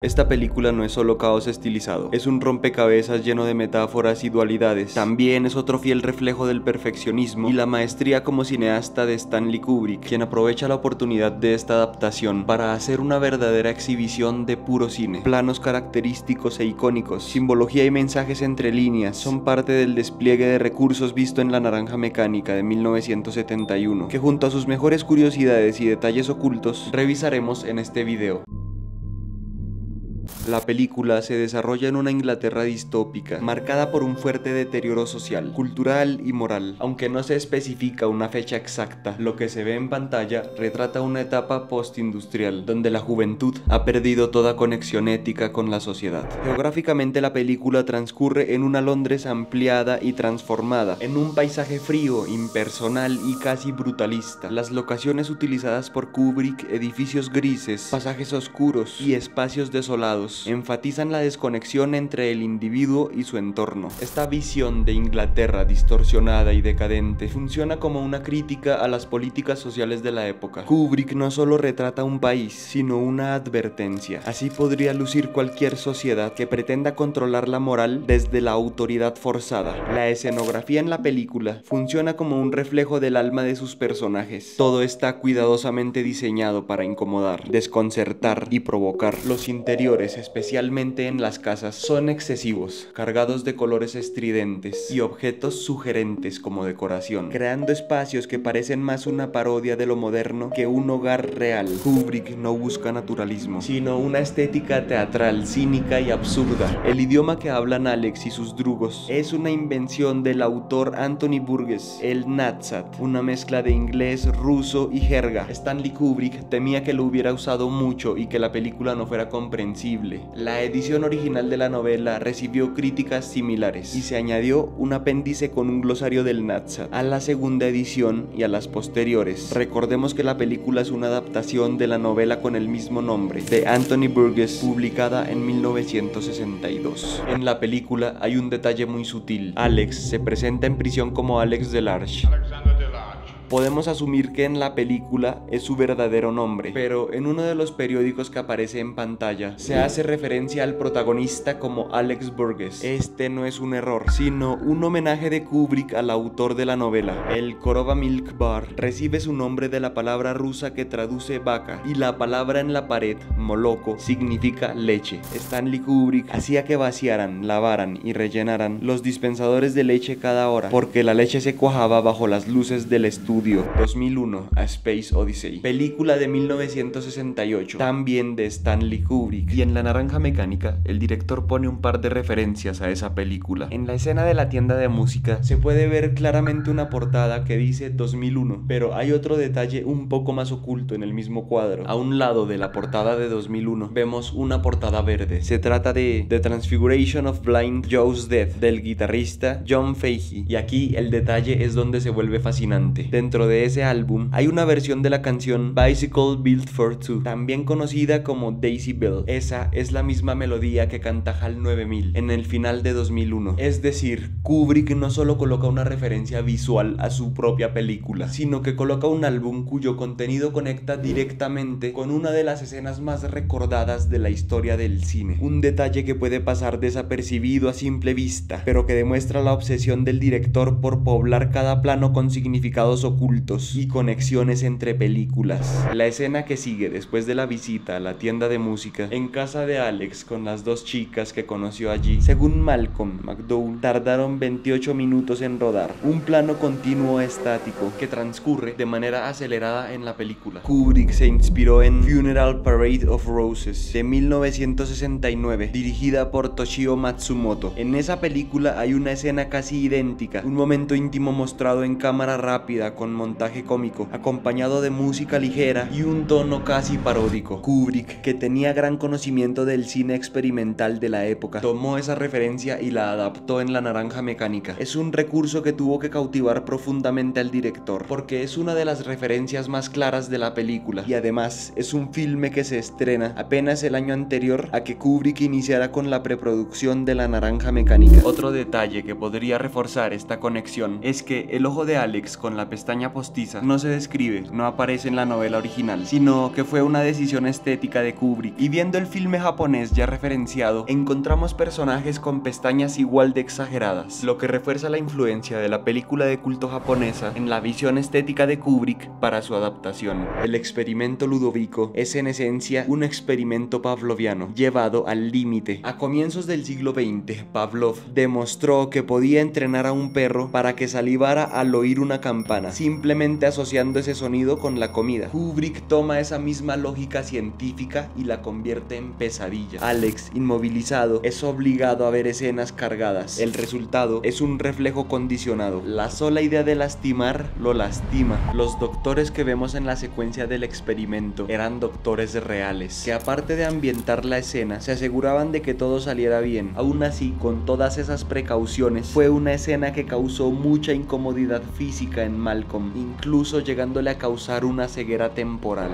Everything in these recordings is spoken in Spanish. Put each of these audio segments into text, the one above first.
Esta película no es solo caos estilizado, es un rompecabezas lleno de metáforas y dualidades. También es otro fiel reflejo del perfeccionismo y la maestría como cineasta de Stanley Kubrick, quien aprovecha la oportunidad de esta adaptación para hacer una verdadera exhibición de puro cine. Planos característicos e icónicos, simbología y mensajes entre líneas son parte del despliegue de recursos visto en La Naranja Mecánica de 1971, que junto a sus mejores curiosidades y detalles ocultos revisaremos en este video. La película se desarrolla en una Inglaterra distópica, marcada por un fuerte deterioro social, cultural y moral. Aunque no se especifica una fecha exacta, lo que se ve en pantalla retrata una etapa postindustrial, donde la juventud ha perdido toda conexión ética con la sociedad. Geográficamente la película transcurre en una Londres ampliada y transformada, en un paisaje frío, impersonal y casi brutalista. Las locaciones utilizadas por Kubrick, edificios grises, pasajes oscuros y espacios desolados, enfatizan la desconexión entre el individuo y su entorno. Esta visión de Inglaterra distorsionada y decadente funciona como una crítica a las políticas sociales de la época. Kubrick no solo retrata un país, sino una advertencia. Así podría lucir cualquier sociedad que pretenda controlar la moral desde la autoridad forzada. La escenografía en la película funciona como un reflejo del alma de sus personajes. Todo está cuidadosamente diseñado para incomodar, desconcertar y provocar. Los interiores, especialmente en las casas, son excesivos, cargados de colores estridentes y objetos sugerentes como decoración, creando espacios que parecen más una parodia de lo moderno que un hogar real. Kubrick no busca naturalismo, sino una estética teatral, cínica y absurda. El idioma que hablan Alex y sus drugos es una invención del autor Anthony Burgess, el Nadsat, una mezcla de inglés, ruso y jerga. Stanley Kubrick temía que lo hubiera usado mucho y que la película no fuera comprensible. La edición original de la novela recibió críticas similares y se añadió un apéndice con un glosario del Nadsat a la segunda edición y a las posteriores. Recordemos que la película es una adaptación de la novela con el mismo nombre de Anthony Burgess, publicada en 1962. En la película hay un detalle muy sutil. Alex se presenta en prisión como Alex Delarge. Podemos asumir que en la película es su verdadero nombre, pero en uno de los periódicos que aparece en pantalla se hace referencia al protagonista como Alex Burgess. Este no es un error, sino un homenaje de Kubrick al autor de la novela. El Korova Milk Bar recibe su nombre de la palabra rusa que traduce vaca, y la palabra en la pared, moloko, significa leche. Stanley Kubrick hacía que vaciaran, lavaran y rellenaran los dispensadores de leche cada hora, porque la leche se cuajaba bajo las luces del estudio. 2001, A Space Odyssey, película de 1968, también de Stanley Kubrick. Y en La Naranja Mecánica, el director pone un par de referencias a esa película. En la escena de la tienda de música se puede ver claramente una portada que dice 2001, pero hay otro detalle un poco más oculto en el mismo cuadro. A un lado de la portada de 2001 vemos una portada verde. Se trata de The Transfiguration of Blind Joe's Death, del guitarrista John Fahey. Y aquí el detalle es donde se vuelve fascinante. Dentro de ese álbum hay una versión de la canción Bicycle Built for Two, también conocida como Daisy Bell. Esa es la misma melodía que canta HAL 9000 en el final de 2001. Es decir, Kubrick no solo coloca una referencia visual a su propia película, sino que coloca un álbum cuyo contenido conecta directamente con una de las escenas más recordadas de la historia del cine. Un detalle que puede pasar desapercibido a simple vista, pero que demuestra la obsesión del director por poblar cada plano con significados ocultos y conexiones entre películas. La escena que sigue después de la visita a la tienda de música en casa de Alex con las dos chicas que conoció allí, según Malcolm McDowell, tardaron 28 minutos en rodar. Un plano continuo estático que transcurre de manera acelerada en la película. Kubrick se inspiró en Funeral Parade of Roses de 1969, dirigida por Toshio Matsumoto. En esa película hay una escena casi idéntica, un momento íntimo mostrado en cámara rápida con montaje cómico, acompañado de música ligera y un tono casi paródico. Kubrick, que tenía gran conocimiento del cine experimental de la época, tomó esa referencia y la adaptó en La Naranja Mecánica. Es un recurso que tuvo que cautivar profundamente al director, porque es una de las referencias más claras de la película, y además es un filme que se estrena apenas el año anterior a que Kubrick iniciara con la preproducción de La Naranja Mecánica. Otro detalle que podría reforzar esta conexión es que el ojo de Alex con la pestaña pestaña postiza no se describe, no aparece en la novela original, sino que fue una decisión estética de Kubrick. Y viendo el filme japonés ya referenciado, encontramos personajes con pestañas igual de exageradas, lo que refuerza la influencia de la película de culto japonesa en la visión estética de Kubrick para su adaptación. El experimento Ludovico es en esencia un experimento pavloviano llevado al límite. A comienzos del siglo XX, Pavlov demostró que podía entrenar a un perro para que salivara al oír una campana, simplemente asociando ese sonido con la comida. Kubrick toma esa misma lógica científica y la convierte en pesadilla. Alex, inmovilizado, es obligado a ver escenas cargadas. El resultado es un reflejo condicionado. La sola idea de lastimar lo lastima. Los doctores que vemos en la secuencia del experimento eran doctores reales, que aparte de ambientar la escena, se aseguraban de que todo saliera bien. Aún así, con todas esas precauciones, fue una escena que causó mucha incomodidad física en Malcolm, incluso llegándole a causar una ceguera temporal.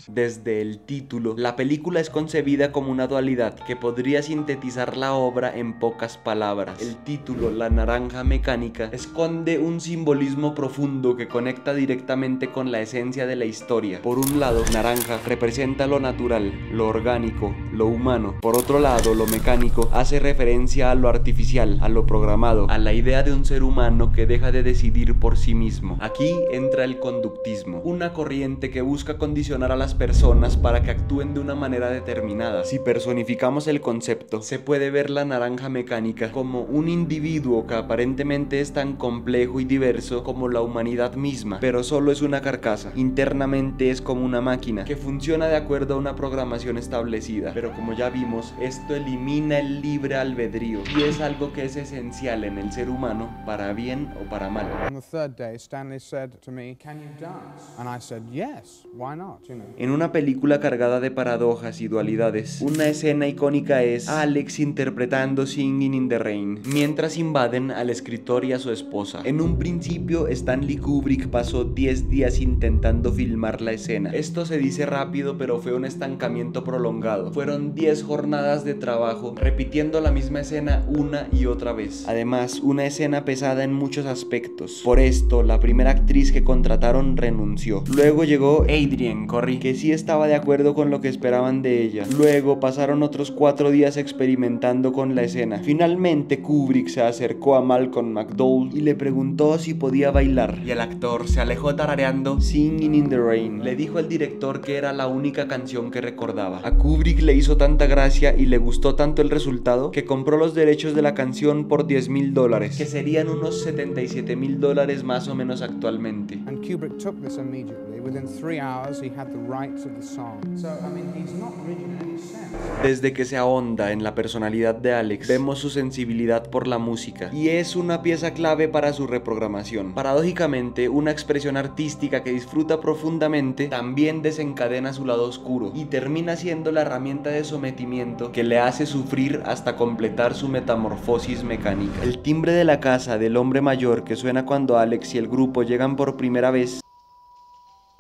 Desde el título, la película es concebida como una dualidad que podría sintetizar la obra en pocas palabras. El título, La Naranja Mecánica, esconde un simbolismo profundo que conecta directamente con la esencia de la historia. Por un lado, naranja representa lo natural, lo orgánico, lo humano. Por otro lado, lo mecánico hace referencia a lo artificial, a lo programado, a la idea de un ser humano que deja de decidir por sí mismo. Aquí entra el conductismo, una corriente que busca condicionar a las personas para que actúen de una manera determinada. Si personificamos el concepto, se puede ver la naranja mecánica como un individuo que aparentemente es tan complejo y diverso como la humanidad misma, pero solo es una carcasa. Internamente es como una máquina que funciona de acuerdo a una programación establecida, pero como ya vimos, esto elimina el libre albedrío y es algo que es esencial en el ser humano, para bien o para mal. On the third day, Stanley said to me, "Can you dance?" And I said, "Yes, why not?" You know. En una película cargada de paradojas y dualidades, una escena icónica es Alex interpretando Singing in the Rain, mientras invaden al escritor y a su esposa. En un principio, Stanley Kubrick pasó 10 días intentando filmar la escena. Esto se dice rápido, pero fue un estancamiento prolongado. Fueron 10 jornadas de trabajo, repitiendo la misma escena una y otra vez. Además, una escena pesada en muchos aspectos. Por esto, la primera actriz que contrataron renunció. Luego llegó Adrienne Corry, que sí estaba de acuerdo con lo que esperaban de ella. Luego pasaron otros 4 días experimentando con la escena. Finalmente Kubrick se acercó a Malcolm McDowell y le preguntó si podía bailar, y el actor se alejó tarareando Singing in the Rain. Le dijo al director que era la única canción que recordaba. A Kubrick le hizo tanta gracia y le gustó tanto el resultado que compró los derechos de la canción por $10,000, que serían unos $77,000 más o menos actualmente. And Kubrick took this immediately. Within 3 hours, he had the rights of the song. So, I mean, he's not rigid in any sense. Desde que se ahonda en la personalidad de Alex, vemos su sensibilidad por la música, y es una pieza clave para su reprogramación. Paradójicamente, una expresión artística que disfruta profundamente también desencadena su lado oscuro, y termina siendo la herramienta de sometimiento que le hace sufrir hasta completar su metamorfosis mecánica. El timbre de la casa del hombre mayor que suena cuando Alex y el grupo llegan por primera vez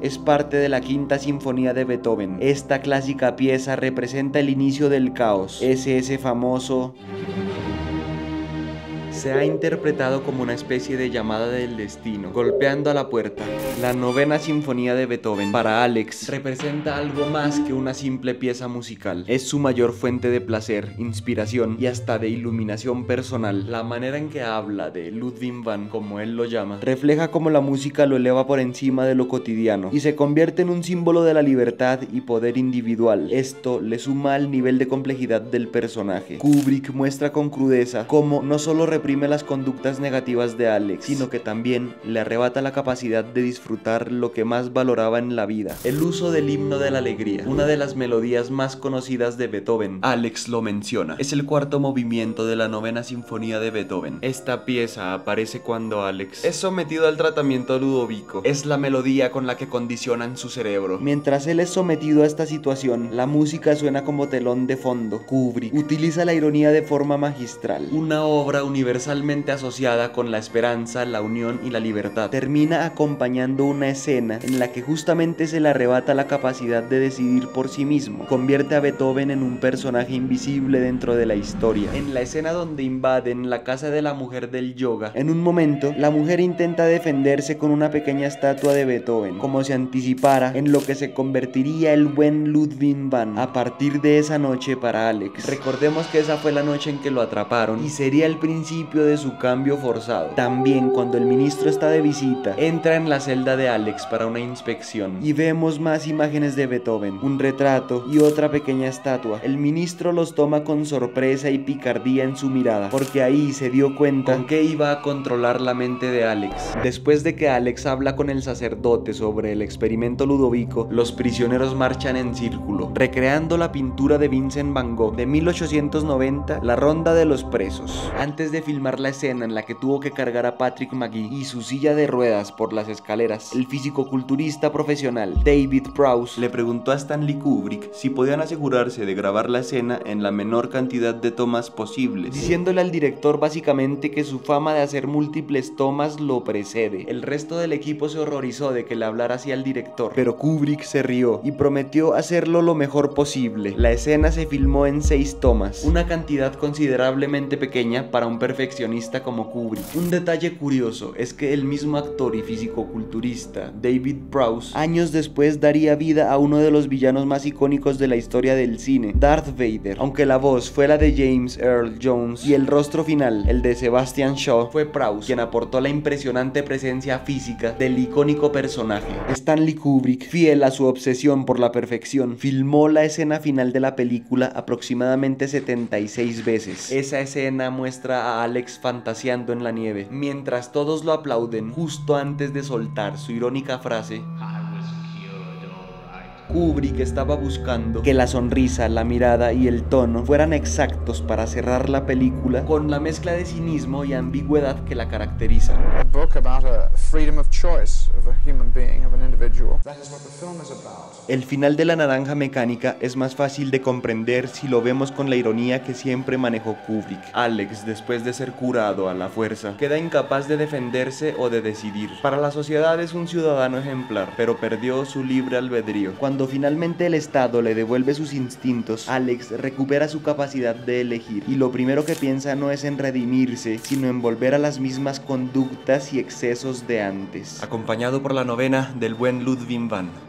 es parte de la Quinta Sinfonía de Beethoven. Esta clásica pieza representa el inicio del caos, ese famoso... Se ha interpretado como una especie de llamada del destino, golpeando a la puerta. La Novena Sinfonía de Beethoven, para Alex, representa algo más que una simple pieza musical. Es su mayor fuente de placer, inspiración y hasta de iluminación personal. La manera en que habla de Ludwig van, como él lo llama, refleja cómo la música lo eleva por encima de lo cotidiano y se convierte en un símbolo de la libertad y poder individual. Esto le suma al nivel de complejidad del personaje. Kubrick muestra con crudeza cómo no solo reprime las conductas negativas de Alex, sino que también le arrebata la capacidad de disfrutar lo que más valoraba en la vida: el uso del himno de la alegría, una de las melodías más conocidas de Beethoven. Alex lo menciona. Es el cuarto movimiento de la Novena Sinfonía de Beethoven. Esta pieza aparece cuando Alex es sometido al tratamiento Ludovico. Es la melodía con la que condicionan su cerebro. Mientras él es sometido a esta situación, la música suena como telón de fondo. Kubrick utiliza la ironía de forma magistral. Una obra universalmente asociada con la esperanza, la unión y la libertad termina acompañando creando una escena en la que justamente se le arrebata la capacidad de decidir por sí mismo. Convierte a Beethoven en un personaje invisible dentro de la historia. En la escena donde invaden la casa de la mujer del yoga, en un momento, la mujer intenta defenderse con una pequeña estatua de Beethoven, como si anticipara en lo que se convertiría el buen Ludwig van a partir de esa noche para Alex. Recordemos que esa fue la noche en que lo atraparon y sería el principio de su cambio forzado. También cuando el ministro está de visita, entra en la celda de Alex para una inspección y vemos más imágenes de Beethoven, un retrato y otra pequeña estatua. El ministro los toma con sorpresa y picardía en su mirada, porque ahí se dio cuenta con que iba a controlar la mente de Alex. Después de que Alex habla con el sacerdote sobre el experimento Ludovico, los prisioneros marchan en círculo, recreando la pintura de Vincent Van Gogh de 1890, La ronda de los presos. Antes de filmar la escena en la que tuvo que cargar a Patrick Magee y su silla de ruedas por las escaleras, el fisicoculturista profesional David Prowse le preguntó a Stanley Kubrick si podían asegurarse de grabar la escena en la menor cantidad de tomas posibles, diciéndole al director básicamente que su fama de hacer múltiples tomas lo precede. El resto del equipo se horrorizó de que le hablara así al director, pero Kubrick se rió y prometió hacerlo lo mejor posible. La escena se filmó en 6 tomas, una cantidad considerablemente pequeña para un perfeccionista como Kubrick. Un detalle curioso es que el mismo actor y fisicoculturista David Prowse años después daría vida a uno de los villanos más icónicos de la historia del cine, Darth Vader. Aunque la voz fue la de James Earl Jones y el rostro final, el de Sebastian Shaw, fue Prowse quien aportó la impresionante presencia física del icónico personaje. Stanley Kubrick, fiel a su obsesión por la perfección, filmó la escena final de la película aproximadamente 76 veces. Esa escena muestra a Alex fantaseando en la nieve, mientras todos lo aplauden justo antes de soltar su irónica frase. Kubrick estaba buscando que la sonrisa, la mirada y el tono fueran exactos para cerrar la película con la mezcla de cinismo y ambigüedad que la caracteriza. A book about a freedom of choice of a human being, of an individual. That is what the film is about. El final de La Naranja Mecánica es más fácil de comprender si lo vemos con la ironía que siempre manejó Kubrick. Alex, después de ser curado a la fuerza, queda incapaz de defenderse o de decidir. Para la sociedad es un ciudadano ejemplar, pero perdió su libre albedrío. Cuando finalmente el Estado le devuelve sus instintos, Alex recupera su capacidad de elegir, y lo primero que piensa no es en redimirse, sino en volver a las mismas conductas y excesos de antes. Acompañado por la novena del buen Ludwig van.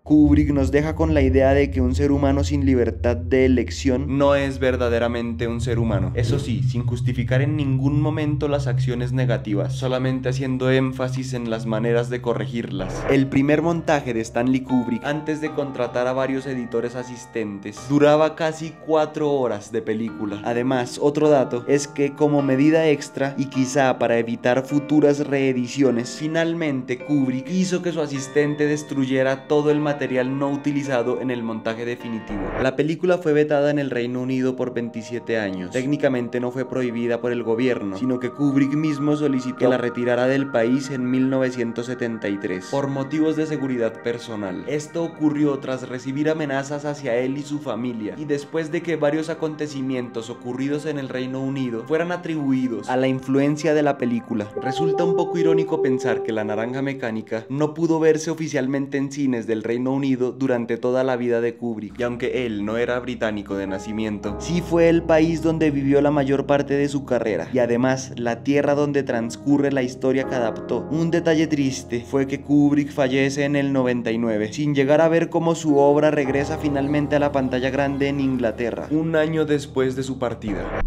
Kubrick nos deja con la idea de que un ser humano sin libertad de elección no es verdaderamente un ser humano. Eso sí, sin justificar en ningún momento las acciones negativas, solamente haciendo énfasis en las maneras de corregirlas. El primer montaje de Stanley Kubrick, antes de contratar a varios editores asistentes, duraba casi 4 horas de película. Además, otro dato es que como medida extra, y quizá para evitar futuras reediciones, finalmente Kubrick hizo que su asistente destruyera todo el material no utilizado en el montaje definitivo. La película fue vetada en el Reino Unido por 27 años. Técnicamente no fue prohibida por el gobierno, sino que Kubrick mismo solicitó que la retirara del país en 1973 por motivos de seguridad personal. Esto ocurrió tras recibir amenazas hacia él y su familia, y después de que varios acontecimientos ocurridos en el Reino Unido fueran atribuidos a la influencia de la película. Resulta un poco irónico pensar que La Naranja Mecánica no pudo verse oficialmente en cines del Reino Unido durante toda la vida de Kubrick, y aunque él no era británico de nacimiento, sí fue el país donde vivió la mayor parte de su carrera, y además la tierra donde transcurre la historia que adaptó. Un detalle triste fue que Kubrick fallece en el 99, sin llegar a ver cómo su obra regresa finalmente a la pantalla grande en Inglaterra, un año después de su partida.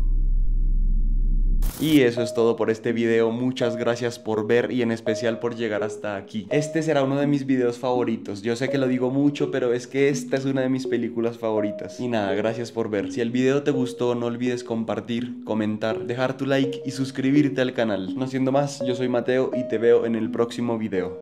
Y eso es todo por este video. Muchas gracias por ver y en especial por llegar hasta aquí. Este será uno de mis videos favoritos. Yo sé que lo digo mucho, pero es que esta es una de mis películas favoritas. Y nada, gracias por ver. Si el video te gustó, no olvides compartir, comentar, dejar tu like y suscribirte al canal. No siendo más, yo soy Mateo y te veo en el próximo video.